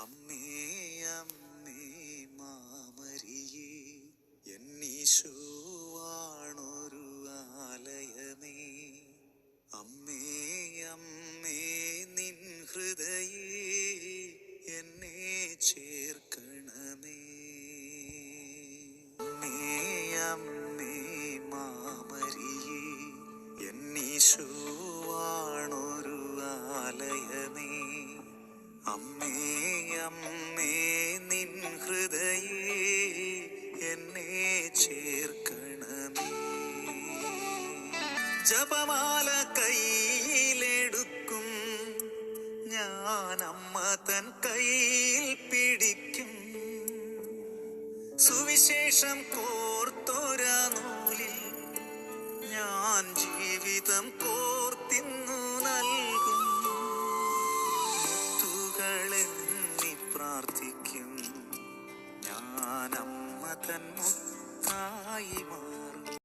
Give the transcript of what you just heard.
അമ്മേ അമ്മേ മാമരിയേ എന്നീശോവാണൊരു ആലയമേ. അമ്മേ അമ്മേ നിൻ ഹൃദയേ എന്നെ ചേർക്കണമേ. അമ്മേ അമ്മേ മാമരിയേ എന്നീശോവാണൊരു ആലയമേ. അമ്മേ അമ്മേ നിൻ ഹൃദയേ എന്നെ ചേർക്കണമേ. ജപമാല കയ്യിലെടുക്കും ഞാൻ, അമ്മ തൻ കയ്യിൽ പിടിക്കും. സുവിശേഷം കോർത്തൊരാ നൂലിൽ ഞാൻ ജീവിതം കോർത്തിന്നു നൽകും. മുത്തുകളെന്നി പ്രാർത്ഥിക്കും ഞാൻ, അമ്മ തൻ മുത്തായി മാറും.